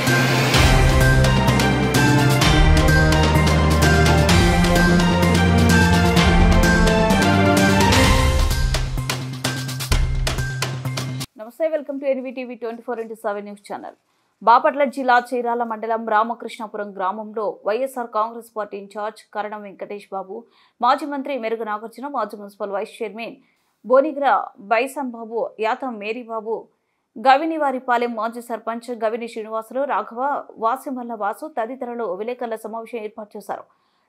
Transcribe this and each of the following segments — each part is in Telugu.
నమస్తే, welcome to NVTV 24x7 news channel. Bapatla జిల్లా చీరాల మండలం రామకృష్ణాపురం గ్రామంలో వైఎస్ఆర్ కాంగ్రెస్ పార్టీ ఇన్ఛార్జ్ కరణం వెంకటేష్ బాబు, మాజీ మంత్రి మెరుగు నాగార్జున, మాజీ మున్సిపల్ వైస్ చైర్మన్ బోనిగ్ర బైసన్ బాబు, యాతం మేరీబాబు, గవినివారిపాలెం మాజీ సర్పంచ్ గవిని శ్రీనివాసులు, రాఘవ, వాసిమల్ల వాసు తదితరులు విలేకరుల సమావేశం ఏర్పాటు చేశారు.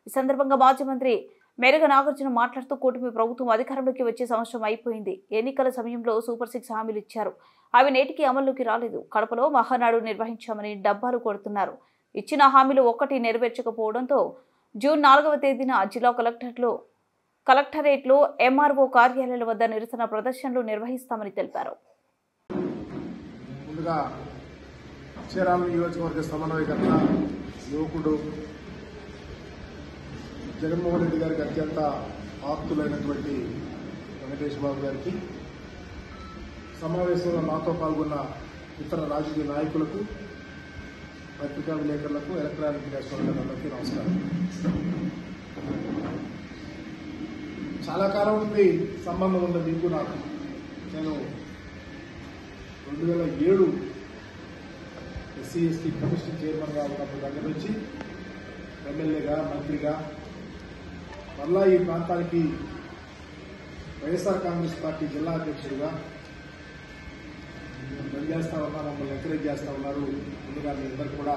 ఈ సందర్భంగా మాజీ మంత్రి మెరుగు నాగార్జున మాట్లాడుతూ కూటమి ప్రభుత్వం అధికారంలోకి వచ్చే సంవత్సరం అయిపోయింది. ఎన్నికల సమయంలో సూపర్ 6 హామీలు ఇచ్చారు, అవి నేటికి అమల్లోకి రాలేదు. కడపలో మహానాడు నిర్వహించామని డబ్బాలు కొడుతున్నారు. ఇచ్చిన హామీలు ఒక్కటి నెరవేర్చకపోవడంతో జూన్ 4వ తేదీన జిల్లా కలెక్టరేట్లో ఎంఆర్ఓ కార్యాలయాల వద్ద నిరసన ప్రదర్శనలు నిర్వహిస్తామని తెలిపారు. ముందుగా చీరాల నియోజకవర్గ సమన్వయకర్త యువకుడు జగన్మోహన్ రెడ్డి గారికి అత్యంత ఆప్తులైనటువంటి వెంకటేష్ బాబు గారికి, సమావేశంలో నాతో పాల్గొన్న ఇతర రాజకీయ నాయకులకు, పత్రికా విలేకరులకు, ఎలక్ట్రానిక్ మీడియా సోదరులందరికీ నమస్కారం. చాలా కాలం నుండి సంబంధం ఉంది మీకు నాకు. నేను 2007 SC/ST కమిషన్ చైర్మన్గా ఉన్నప్పుడు దగ్గర నుంచి ఎమ్మెల్యేగా, మంత్రిగా, మళ్ళా ఈ ప్రాంతానికి వైఎస్ఆర్ కాంగ్రెస్ పార్టీ జిల్లా అధ్యక్షుడిగా పనిచేస్తా ఉన్నా, మమ్మల్ని ఎంకరేజ్ చేస్తా ఉన్నారు. ముందుగా మీ అందరికీ కూడా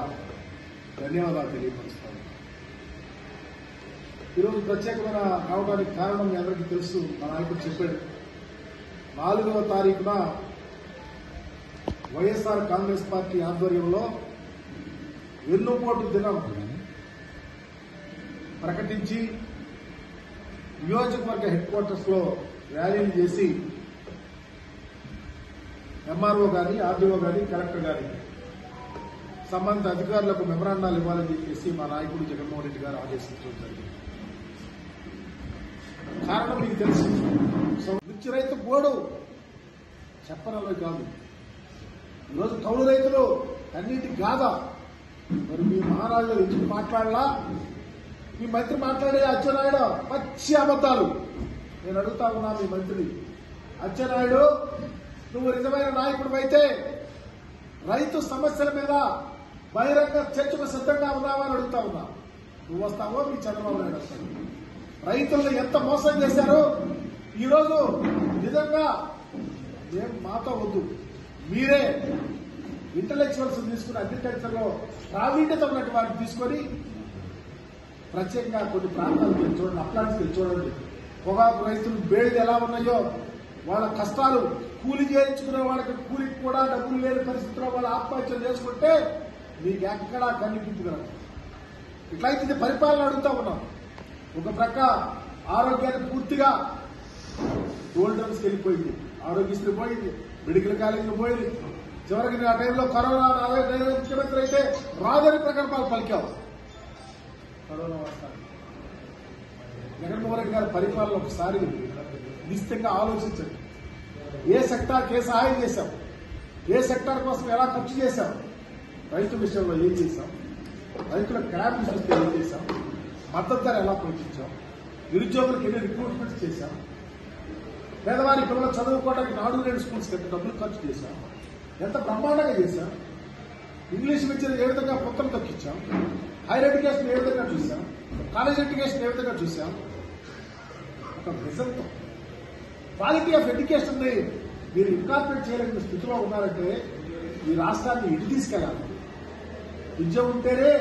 ధన్యవాదాలు తెలియపరుస్తాను. ఈరోజు ప్రత్యేకమైన రావడానికి కారణం మీ అందరికీ తెలుసు, మా నాయకుడు చెప్పాడు. 4వ తారీఖున వైఎస్ఆర్ కాంగ్రెస్ పార్టీ ఆధ్వర్యంలో వెన్నుపోటు దినం ప్రకటించి నియోజకవర్గ హెడ్ క్వార్టర్స్ లో ర్యాలీలు చేసి ఎంఆర్ఓ గాని, ఆర్డీఓ గాని, కలెక్టర్ గాని సంబంధిత అధికారులకు మెమరాండాలు ఇవ్వాలని చెప్పేసి మా నాయకుడు జగన్మోహన్ రెడ్డి గారు ఆదేశించడం జరిగింది. కారణం మీకు తెలుసు, మిర్చి రైతు బోర్డు చెప్పనలో కాదు, ఈరోజు కౌలు రైతులు అన్నిటి గాథ. మరి మీ మహారాజులు ఎందుకు మాట్లాడలా? మీ మంత్రి మాట్లాడే అచ్చెన్నాయుడు పచ్చి అబద్దాలు. నేను అడుగుతా ఉన్నా మీ మంత్రి అచ్చెన్నాయుడు, నువ్వు నిజమైన నాయకుడు అయితే రైతు సమస్యల మీద బహిరంగ చర్చకు సిద్ధంగా ఉన్నావా అని అడుగుతా ఉన్నా. నువ్వు వస్తావో మీ చంద్రబాబు నాయుడు వస్తాడు? రైతులను ఎంత మోసం చేశారో ఈరోజు నిజంగా మేము మాతో వద్దు, మీరే ఇంటలెక్చువల్స్ తీసుకుని అగ్రికల్చర్ లో ప్రావీణ్యత ఉన్నటువంటి వాటిని తీసుకొని ప్రత్యేకంగా కొన్ని ప్రాంతాలకు చూడండి, అట్లాంటికి చూడండి. పొగాకు రైతులు బేళ్లు ఎలా ఉన్నాయో, వాళ్ళ కష్టాలు, కూలి చేయించుకునే వాళ్ళకి కూలికి కూడా డబ్బులు లేని పరిస్థితిలో వాళ్ళు ఆత్మహత్యలు చేసుకుంటే మీకు ఎక్కడా కనిపించగలరు. ఇట్లయితే పరిపాలన అడుగుతా ఉన్నాం. ఒక ప్రక్క ఆరోగ్యాన్ని పూర్తిగా గోల్డెన్స్కి వెళ్ళిపోయింది, ఆరోగ్యశ్రీ పోయింది, మెడికల్ కాలేజీలు పోయింది. చివరికి ఆ టైంలో కరోనా ముఖ్యమంత్రి అయితే రాజని ప్రకల్పాలు పలికావు. కరోనా వస్తాను జగన్మోహన్ రెడ్డి గారి పరిపాలన ఒకసారి నిశ్చితంగా ఆలోచించండి. ఏ సెక్టార్కి ఏ సహాయం చేశాం, ఏ సెక్టార్ కోసం ఎలా ఖర్చు చేశాం, రైతు విషయంలో ఏం చేశాం, రైతుల క్రాప్ చూస్తే ఏం చేశాం, మద్దతు ధర ఎలా పోషించాం, నిరుద్యోగులకు ఎన్ని రిక్రూట్మెంట్స్ చేశాం, పేదవారి పిల్లలు చదువుకోవడానికి 4 స్కూల్స్కి ఎంత డబ్బులు ఖర్చు చేశాం, ఎంత బ్రహ్మాండంగా చేశాం, ఇంగ్లీష్ విద్యను ఏ విధంగా పొత్తలు తగ్గించాం, హైయర్ ఎడ్యుకేషన్ ఏ విధంగా చూసాం, కాలేజ్ ఎడ్యుకేషన్ ఏ విధంగా చూసాం. ఒక విజన్తో క్వాలిటీ ఆఫ్ ఎడ్యుకేషన్ ని మీరు ఇన్కార్పొరేట్ చేయలేని స్థితిలో ఉన్నారంటే ఈ రాష్ట్రాన్ని ఎటు తీసుకెళ్లాలి? విద్య ఉంటేనే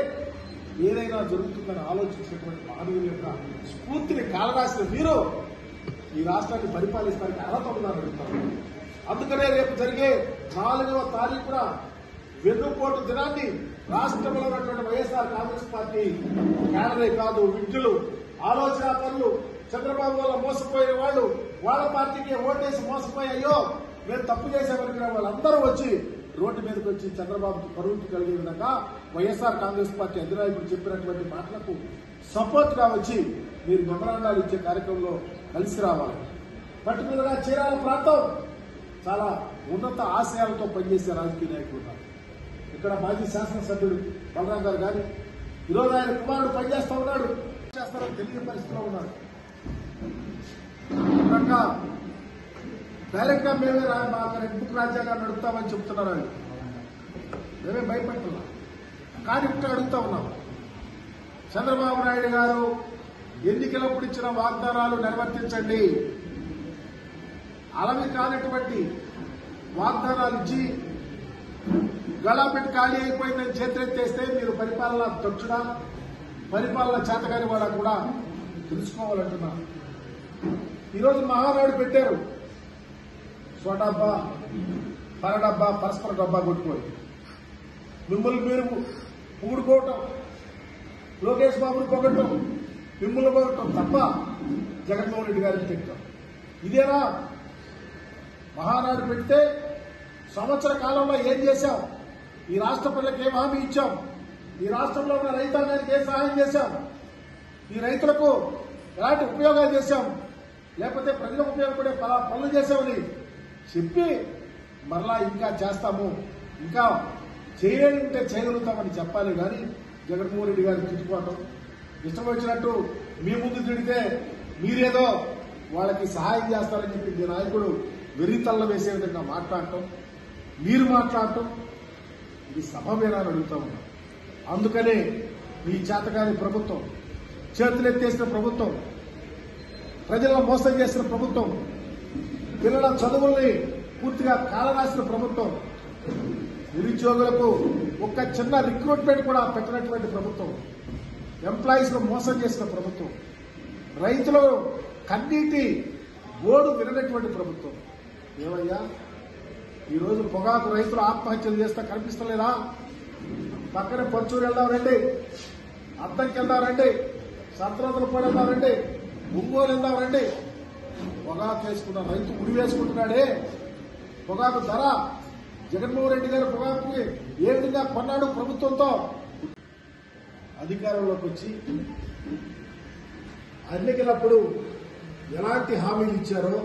ఏదైనా జరుగుతుందని ఆలోచించినటువంటి మానవుల యొక్క స్ఫూర్తిని కాలరాసిన మీరు ఈ రాష్ట్రాన్ని పరిపాలిస్తానికి అర్హత ఉందని అడుగుతారు. అందుకనే రేపు జరిగే 4వ తారీఖున వెన్నుపోటు దినాన్ని రాష్ట్రంలో ఉన్నటువంటి వైఎస్ఆర్ కాంగ్రెస్ పార్టీ కేడరే కాదు, విద్యులు, ఆలోచన పనులు, చంద్రబాబు వల్ల మోసపోయిన వాళ్ళు, వాళ్ళ పార్టీకి ఓటేసి మోసపోయాయో మేము తప్పు చేసామనుకునే వాళ్ళందరూ వచ్చి రోడ్డు మీదకి వచ్చి చంద్రబాబుకి పరువుకి కలిగే విధంగా వైఎస్ఆర్ కాంగ్రెస్ పార్టీ అధినాయకులు చెప్పినటువంటి మాటలకు సపోర్ట్ గా వచ్చి మీరు మెమరాండాలు ఇచ్చే కార్యక్రమంలో కలిసి రావాలి. పర్టికులర్గా చీరాల ప్రాంతం చాలా ఉన్నత ఆశయాలతో పనిచేసే రాజకీయ నాయకులు ఉన్నారు. ఇక్కడ మాజీ శాసనసభ్యుడు బలరాం గారు కానీ ఈరోజు ఆయన కుమారుడు పనిచేస్తా ఉన్నాడు, చేస్తారని తెలియని పరిస్థితిలో ఉన్నాడు. డైరెక్ట్ గా మేమే మా రెడ్ బుక్ రాజ్యాంగాన్ని నడుపుతామని చెప్తున్నారు వాళ్ళు. మేమే భయపడుతున్నాం. కానీ ఇప్పుడు అడుగుతా ఉన్నాం, చంద్రబాబు నాయుడు గారు ఎన్నికలప్పుడు ఇచ్చిన వాగ్దానాలు నిర్వర్తించండి. అలవి కానటువంటి వాగ్దానాలు ఇచ్చి గళాపెట్టి ఖాళీ అయిపోయిందని చేతులెత్తేస్తే మీరు పరిపాలన దక్షుడా, పరిపాలన చేతగాని వాళ్ళ కూడా తెలుసుకోవాలంటున్నా. ఈరోజు మహానాడు పెట్టారు, సోడబ్బా పరడబ్బా పరస్పర డబ్బా కొట్టుకోండి. మిమ్మల్ని మీరు పూడుకోవటం, లోకేష్ బాబుని పొగట్టం, మిమ్మల్ని పొగట్టం తప్ప జగన్మోహన్ రెడ్డి గారిని తిట్టం. ఇదేనా మహానాడు పెడితే? సంవత్సర కాలంలో ఏం చేశాం? ఈ రాష్ట్ర ప్రజలకు ఏం హామీ ఇచ్చాం? ఈ రాష్ట్రంలో ఉన్న రైతాంగానికి ఏం సహాయం చేశాం? ఈ రైతులకు ఎలాంటి ఉపయోగాలు చేశాం? లేకపోతే ప్రజలకు ఉపయోగపడే పనులు చేశామని చెప్పి మరలా ఇంకా చేస్తాము, ఇంకా చేయలేంటే చేయగలుగుతామని చెప్పాలి. కానీ జగన్మోహన్ రెడ్డి గారిని తిట్టుకోవటం, ఇష్టం వచ్చినట్టు మీ ముందు తిడితే మీరేదో వాళ్ళకి సహాయం చేస్తారని చెప్పి మీ నాయకుడు వెర్రితల్ల వేసే విధంగా మాట్లాడటం, మీరు మాట్లాడటం ఇది సభమేనా అని అడుగుతా ఉన్నాం. అందుకనే మీ చేతగాని ప్రభుత్వం, చేతులెత్తేసిన ప్రభుత్వం, ప్రజలను మోసం చేసిన ప్రభుత్వం, పిల్లల చదువుల్ని పూర్తిగా కాలరాసిన ప్రభుత్వం, నిరుద్యోగులకు ఒక్క చిన్న రిక్రూట్మెంట్ కూడా పెట్టినటువంటి ప్రభుత్వం, ఎంప్లాయీస్ ను మోసం చేసిన ప్రభుత్వం, రైతులు కన్నీటి ఓడు విననటువంటి ప్రభుత్వం. ఏమయ్యా ఈరోజు పొగాకు రైతులు ఆత్మహత్యలు చేస్తే కనిపిస్తలేదా? పక్కనే పర్చూరు వెళ్దాం రండి, అద్దంకి వెళ్దాం రండి, సంతరోదలపూడి వెళ్దాం రండి, ఒంగోలు వెళ్దాం రండి. పొగాకు వేసుకున్న రైతు ఉరి వేసుకుంటున్నాడే. పొగాకు ధర జగన్మోహన్ రెడ్డి గారు పొగాకుని ఏ విధంగా కొన్నాడు ప్రభుత్వంతో. అధికారంలోకి వచ్చి ఎన్నికలప్పుడు ఎలాంటి హామీలు ఇచ్చారో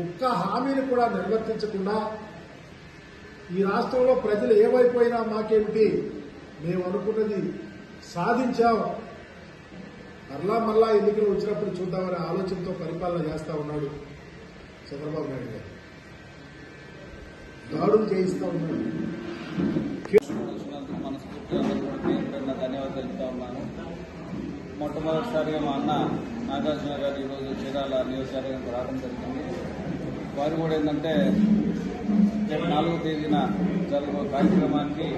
ఒక్క హామీని కూడా నిర్వర్తించకుండా ఈ రాష్ట్రంలో ప్రజలు ఏమైపోయినా మాకేమిటి, మేము అనుకున్నది సాధించాం, మరలా ఎన్నికలు వచ్చినప్పుడు చూద్దామనే ఆలోచనతో పరిపాలన చేస్తా ఉన్నాడు చంద్రబాబు నాయుడు గారు. దాడులు చేయిస్తా ఉన్నాడు. మనస్ఫూర్తిగా ధన్యవాదాలు తెలుపుతా ఉన్నాను. మొట్టమొదటిసారిగా మా అన్న నాగార్జున గారు ఈరోజు చీరాల నియోజకవర్గానికి రావడం జరిగింది. వారు కూడా ఏంటంటే రేపు 4వ తేదీన జరుగు కార్యక్రమానికి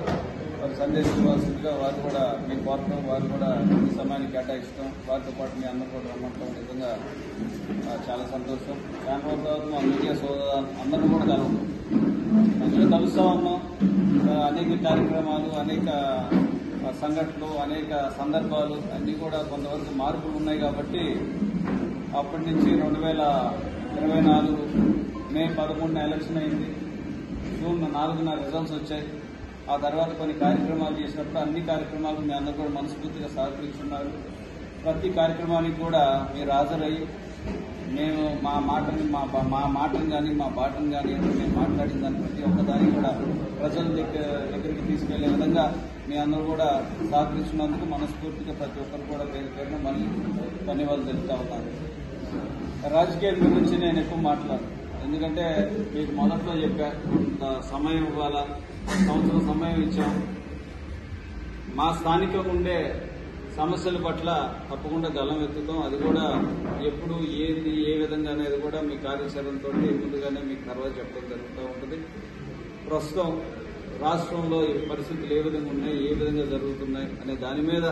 వారు సందేశం ఇవ్వాల్సిందిగా వారు కూడా మీ కోరటం, వారు కూడా ఈ సమయాన్ని కేటాయిస్తాం, వారితో పాటు మీ అన్న కూడా రమ్మంటాం నిజంగా చాలా సంతోషం. దాని తర్వాత మా మీడియా సోదరు అందరూ కూడా కలవడం మంచిగా కలుస్తూ ఉన్నాం. అనేక కార్యక్రమాలు, అనేక సంఘటనలు, అనేక సందర్భాలు అన్నీ కూడా కొంతవరకు మార్పులు ఉన్నాయి. కాబట్టి అప్పటి నుంచి 2024 మే 11న ఎలక్షన్ అయింది, జూన్ 4న రిజల్ట్స్ వచ్చాయి. ఆ తర్వాత కొన్ని కార్యక్రమాలు చేసినప్పుడు అన్ని కార్యక్రమాలు మీ అందరూ కూడా మనస్ఫూర్తిగా సహకరిస్తున్నారు. ప్రతి కార్యక్రమానికి కూడా మీరు హాజరయ్యి మేము మా మాటని కానీ మా బాటను కానీ మేము మాట్లాడిన దాన్ని ప్రతి ఒక్కదాన్ని కూడా ప్రజల దగ్గరికి తీసుకెళ్లే విధంగా మీ అందరూ కూడా సహకరిస్తున్నందుకు మనస్ఫూర్తిగా ప్రతి ఒక్కరు కూడా పేరున మళ్ళీ ధన్యవాదాలు తెలుపుతా ఉన్నాను. రాజకీయాల గురించి నేను ఎక్కువ మాట్లాడను, ఎందుకంటే మీకు మొదట్లో చెప్పా కొంత సమయం ఇవ్వాలా, సంవత్సరం సమయం ఇచ్చాం. మా స్థానికంగా ఉండే సమస్యల పట్ల తప్పకుండా గలం ఎత్తుతాం. అది కూడా ఎప్పుడు ఏది ఏ విధంగా అనేది కూడా మీ కార్యాచరణతో ముందుగానే మీకు తర్వాత చెప్పడం జరుగుతూ ఉంటుంది. ప్రస్తుతం రాష్ట్రంలో ఈ పరిస్థితులు ఏ విధంగా ఉన్నాయి, ఏ విధంగా జరుగుతున్నాయి అనే దాని మీద